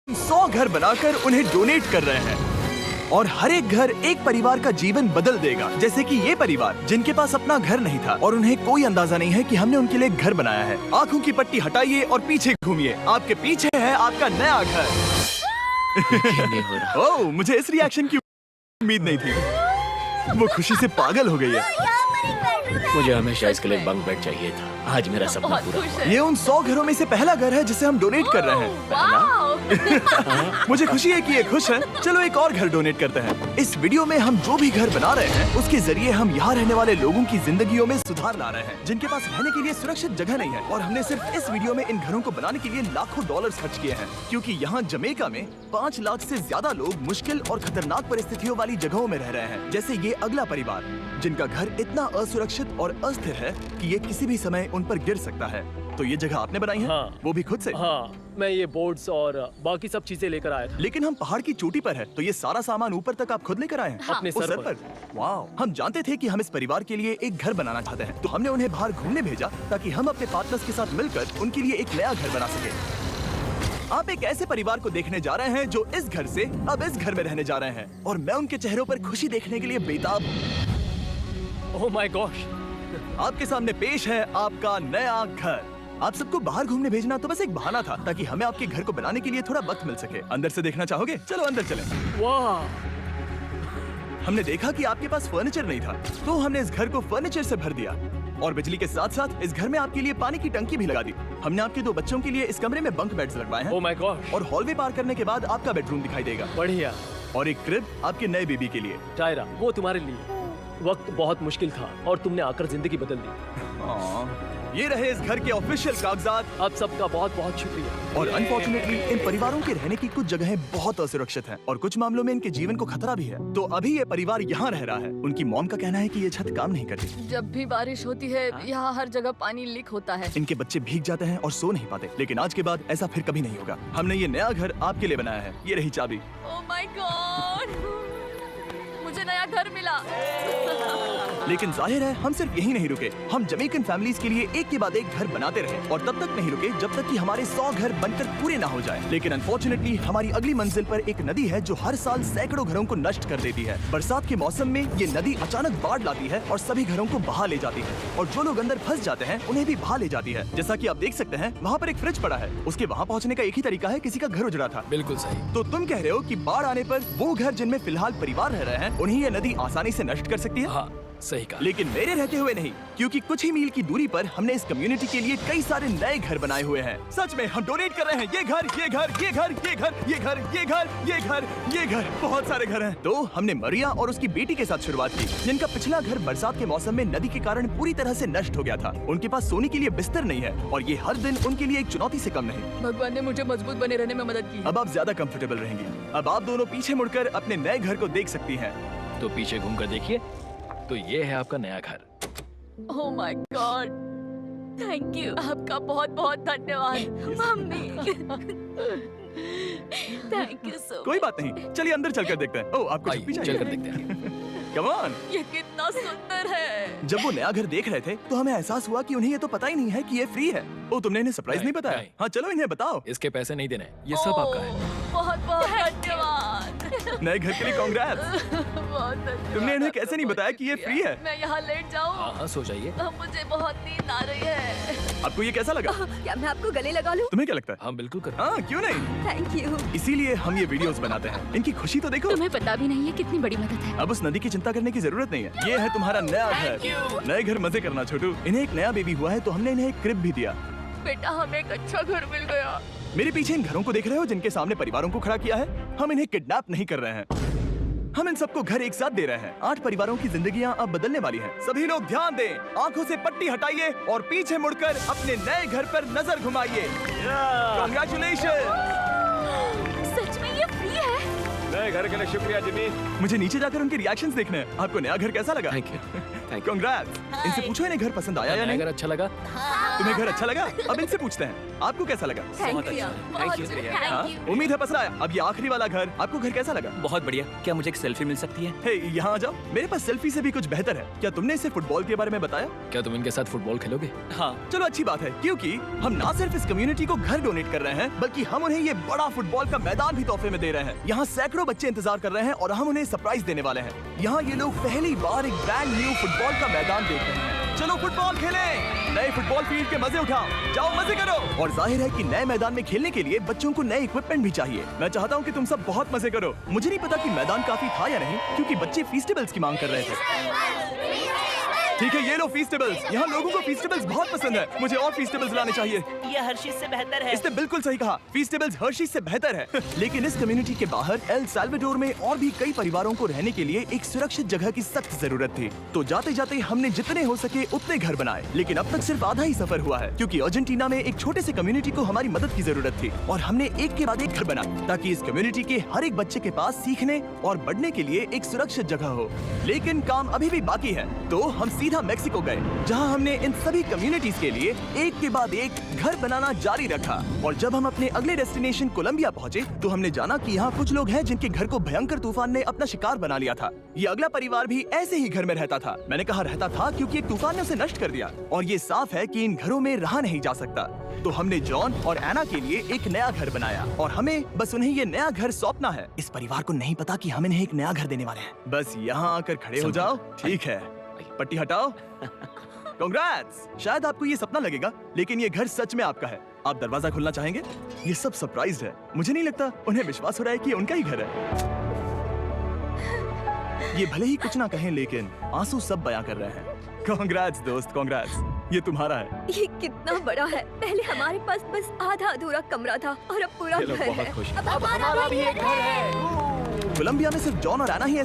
100 घर बनाकर उन्हें डोनेट कर रहे हैं और हर एक घर एक परिवार का जीवन बदल देगा। जैसे कि ये परिवार जिनके पास अपना घर नहीं था और उन्हें कोई अंदाजा नहीं है कि हमने उनके लिए घर बनाया है। आंखों की पट्टी हटाइए और पीछे घूमिए, आपके पीछे है आपका नया घर। ओह, मुझे इस रिएक्शन की उम्मीद नहीं थी। वो खुशी से पागल हो गई है। मुझे हमेशा इसके लिए बंक बेड चाहिए था। आज मेरा सपना पूरा हुआ। ये उन 100 घरों में से पहला घर है जिसे हम डोनेट कर रहे हैं। मुझे खुशी है कि ये खुश है। चलो एक और घर डोनेट करते हैं। इस वीडियो में हम जो भी घर बना रहे हैं उसके जरिए हम यहाँ रहने वाले लोगों की जिंदगियों में सुधार ला रहे हैं जिनके पास रहने के लिए सुरक्षित जगह नहीं है। और हमने सिर्फ इस वीडियो में इन घरों को बनाने के लिए लाखों डॉलर्स खर्च किए हैं, क्योंकि यहाँ जमैका में 5 लाख से ज्यादा लोग मुश्किल और खतरनाक परिस्थितियों वाली जगहों में रह रहे हैं। जैसे ये अगला परिवार जिनका घर इतना असुरक्षित और अस्थिर है कि ये किसी भी समय उन पर गिर सकता है। तो ये जगह आपने बनाई है? हाँ। वो भी खुद से? हाँ, मैं ये बोर्ड्स और बाकी सब चीजें लेकर आया था। लेकिन हम पहाड़ की चोटी पर है, तो ये सारा सामान ऊपर तक आप खुद लेकर आए हैं? अपने उस सर पर। वाओ! हम जानते थे कि हम इस परिवार के लिए एक घर बनाना चाहते हैं, तो हमने उन्हें बाहर घूमने भेजा ताकि हम अपने पार्टनर्स के साथ मिलकर उनके लिए एक नया घर बना सके। आप एक ऐसे परिवार को देखने जा रहे हैं जो इस घर से अब इस घर में रहने जा रहे हैं, और मैं उनके चेहरों पर खुशी देखने के लिए बेताब हूँ। Oh my gosh! आपके सामने पेश है आपका नया घर। आप सबको बाहर घूमने भेजना तो बस एक बहाना था ताकि हमें आपके घर को बनाने के लिए थोड़ा वक्त मिल सके। अंदर से देखना चाहोगे? चलो अंदर चलें। वाह! हमने देखा कि आपके पास फर्नीचर नहीं था, तो हमने इस घर को फर्नीचर से भर दिया और बिजली के साथ साथ इस घर में आपके लिए पानी की टंकी भी लगा दी। हमने आपके 2 बच्चों के लिए इस कमरे में बंक बेड्स लगवाए हैं। Oh my gosh! और हॉलवे पार करने के बाद आपका बेडरूम दिखाई देगा बढ़िया। और एक क्रिब आपके नए बेबी के लिए। टायरा, वो तुम्हारे लिए। वक्त बहुत मुश्किल था और तुमने आकर जिंदगी बदल दी। ये रहे इस घर के ऑफिशियल कागजात। आप सबका बहुत बहुत शुक्रिया। और अनफॉर्चुनेटली इन परिवारों के रहने की कुछ जगहें बहुत असुरक्षित हैं और कुछ मामलों में इनके जीवन को खतरा भी है। तो अभी ये परिवार यहाँ रह रहा है। उनकी मॉम का कहना है कि ये छत काम नहीं करती। जब भी बारिश होती है यहाँ हर जगह पानी लीक होता है। इनके बच्चे भीग जाते हैं और सो नहीं पाते, लेकिन आज के बाद ऐसा फिर कभी नहीं होगा। हमने ये नया घर आपके लिए बनाया है। ये रही चाबी। Oh my God! मुझे नया घर मिला। लेकिन जाहिर है हम सिर्फ यही नहीं रुके। हम जमैकन फैमिलीज के लिए एक के बाद एक घर बनाते रहे और तब तक नहीं रुके जब तक कि हमारे 100 घर बनकर पूरे ना हो जाए। लेकिन अनफॉर्चुनेटली हमारी अगली मंजिल पर एक नदी है जो हर साल सैकड़ों घरों को नष्ट कर देती है। बरसात के मौसम में ये नदी अचानक बाढ़ लाती है और सभी घरों को बहा ले जाती है, और जो लोग अंदर फंस जाते हैं उन्हें भी बहा ले जाती है। जैसा कि आप देख सकते हैं वहाँ पर एक फ्रिज पड़ा है। उसके वहाँ पहुँचने का एक ही तरीका है, किसी का घर उजड़ा था। बिल्कुल सही। तो तुम कह रहे हो कि बाढ़ आने पर वो घर जिनमें फिलहाल परिवार रह रहे हैं उन्हें ये नदी आसानी से नष्ट कर सकती है? हाँ, सही कहा। लेकिन मेरे रहते हुए नहीं, क्योंकि कुछ ही मील की दूरी पर हमने इस कम्युनिटी के लिए कई सारे नए घर बनाए हुए हैं। सच में हम डोनेट कर रहे हैं। ये घर, ये घर, ये घर, ये घर, ये घर, ये घर, ये घर, ये घर, बहुत सारे घर हैं। तो हमने मरिया और उसकी बेटी के साथ शुरुआत की, जिनका पिछला घर बरसात के मौसम में नदी के कारण पूरी तरह से नष्ट हो गया था। उनके पास सोने के लिए बिस्तर नहीं है और ये हर दिन उनके लिए एक चुनौती से कम नहीं। भगवान ने मुझे मजबूत बने रहने में मदद की। अब आप ज्यादा कंफर्टेबल रहेंगी। अब आप दोनों पीछे मुड़कर अपने नए घर को देख सकती हैं। तो पीछे घूमकर देखिए, तो ये है आपका नया घर। Oh my God! Thank you. आपका बहुत बहुत धन्यवाद मम्मी। Thank you so. कोई बात नहीं, चलिए अंदर चलकर देखते हैं। ओह, आपको छुट्टी चाहिए? चलकर देखते हैं। Come on. ये कितना सुंदर है। जब वो नया घर देख रहे थे तो हमें एहसास हुआ कि उन्हें ये तो पता ही नहीं है कि ये फ्री है। ओ, तुमने इन्हें सरप्राइज नहीं बताया? नहीं। हाँ, चलो इन्हें बताओ। इसके पैसे नहीं देने, ये सब आपका है। बहुत बहुत धन्यवाद। नए घर के लिए कांग्रेट्स। बहुत धन्यवाद। तुमने इन्हें कैसे नहीं बताया कि ये फ्री है? मैं यहाँ लेट जाऊँ? हाँ, सो जाइए। मुझे बहुत नींद आ रही है। आपको ये कैसा लगा? क्या मैं आपको गले लगा लूं? तुम्हें क्या लगता है? हाँ, बिल्कुल कर। हाँ, क्यों नहीं? Thank you. इसीलिए हम ये वीडियोस बनाते हैं। इनकी खुशी तो देखो। तुम्हें पता भी नहीं है कितनी बड़ी मदद है। अब उस नदी की चिंता करने की जरूरत नहीं है। ये है तुम्हारा नया घर। नए घर मजे करना छोटू। इन्हें एक नया बेबी हुआ है तो हमने इन्हें एक क्रिब भी दिया। बेटा, हमें एक अच्छा घर मिल गया। मेरे पीछे इन घरों को देख रहे हो जिनके सामने परिवारों को खड़ा किया है? हम इन्हें किडनैप नहीं कर रहे हैं, हम इन सबको घर एक साथ दे रहे हैं। 8 परिवारों की जिंदगियां अब बदलने वाली हैं। सभी लोग ध्यान दें, आंखों से पट्टी हटाइए और पीछे मुड़कर अपने नए घर पर नजर घुमाइए। कांग्रेचुलेशन! सच में ये फ्री है? नए घर के लिए शुक्रिया जिमी। मुझे नीचे जाकर उनके रिएक्शंस देखने हैं। आपको नया घर कैसा लगा? Thank you. कांग्रेट्स! इनसे पूछो इन्हें घर पसंद आया या नया नहीं? घर अच्छा लगा? हाँ। तुम्हें घर अच्छा लगा? अब इनसे पूछते हैं, आपको कैसा लगा? Thank you Thank you. हाँ? उम्मीद है पसंद आया। अब ये आखिरी वाला घर, आपको घर कैसा लगा? बहुत बढ़िया। क्या मुझे एक सेल्फी मिल सकती है? हे, यहाँ आ जाओ। मेरे पास सेल्फी से भी कुछ बेहतर है। क्या तुमने इसे फुटबॉल के बारे में बताया? क्या तुम इनके साथ फुटबॉल खेलोगे? हाँ। चलो अच्छी बात है, क्योंकि हम ना सिर्फ इस कम्युनिटी को घर डोनेट कर रहे हैं, बल्कि हम उन्हें ये बड़ा फुटबॉल का मैदान भी तोहफे में दे रहे हैं। यहाँ सैकड़ों बच्चे इंतजार कर रहे हैं और हम उन्हें सरप्राइज देने वाले हैं। यहाँ ये लोग पहली बार एक ब्रांड न्यू फुटबॉल का मैदान देख रहे हैं। चलो फुटबॉल खेलें, नए फुटबॉल फील्ड के मजे उठाओ, जाओ मजे करो। और जाहिर है कि नए मैदान में खेलने के लिए बच्चों को नए इक्विपमेंट भी चाहिए। मैं चाहता हूँ कि तुम सब बहुत मजे करो। मुझे नहीं पता कि मैदान काफी था या नहीं, क्योंकि बच्चे फीस्टेबल्स की मांग कर रहे थे। ठीक है, ये लो फीस्टेबल्स। यहाँ लोगों को फीस्टेबल्स बहुत पसंद है। मुझे और फीस्टेबल्स लाने चाहिए। ये हर्षीज से बेहतर है। इसने बिल्कुल सही कहा, फीस्टेबल्स हर्शीज से बेहतर है। लेकिन इस कम्युनिटी के बाहर एल साल्वाडोर में और भी कई परिवारों को रहने के लिए एक सुरक्षित जगह की सख्त जरूरत थी। तो जाते जाते हमने जितने हो सके उतने घर बनाए, लेकिन अब तक सिर्फ आधा ही सफर हुआ है, क्योंकि अर्जेंटीना में एक छोटे से कम्युनिटी को हमारी मदद की जरूरत थी और हमने एक के बाद एक घर बनाए ताकि इस कम्युनिटी के हर एक बच्चे के पास सीखने और बढ़ने के लिए एक सुरक्षित जगह हो। लेकिन काम अभी भी बाकी है, तो हम सीधा मेक्सिको गए, जहां हमने इन सभी कम्युनिटीज के लिए एक के बाद एक घर बनाना जारी रखा। और जब हम अपने अगले डेस्टिनेशन कोलंबिया पहुंचे, तो हमने जाना कि यहाँ कुछ लोग हैं जिनके घर को भयंकर तूफान ने अपना शिकार बना लिया था। ये अगला परिवार भी ऐसे ही घर में रहता था। मैंने कहा रहता था क्योंकि एक तूफान ने उसे नष्ट कर दिया और ये साफ है कि इन घरों में रहा नहीं जा सकता। तो हमने जॉन और एना के लिए एक नया घर बनाया और हमें बस उन्हें ये नया घर सौंपना है। इस परिवार को नहीं पता कि हम इन्हें एक नया घर देने वाले हैं। बस यहाँ आकर खड़े हो जाओ। ठीक है, पट्टी हटाओ। कांग्रेट्स। शायद आपको ये सपना लगेगा, लेकिन ये घर सच में आपका है। आप दरवाजा खोलना चाहेंगे? ये सब सरप्राइज है। मुझे नहीं लगता उन्हें विश्वास हो रहा है कि ये उनका ही घर है। ये भले ही कुछ ना कहें, लेकिन आंसू सब बयां कर रहे हैं। कांग्रेट्स दोस्त, कांग्रेट्स। ये तुम्हारा है। ये कितना बड़ा है। पहले हमारे पास बस आधा अधूरा कमरा था और अब पूरा ये लोग घर बहुत है। खुश हैं। अब हमारा भी एक घर है। कोलंबिया में सिर्फ जॉन और एना ही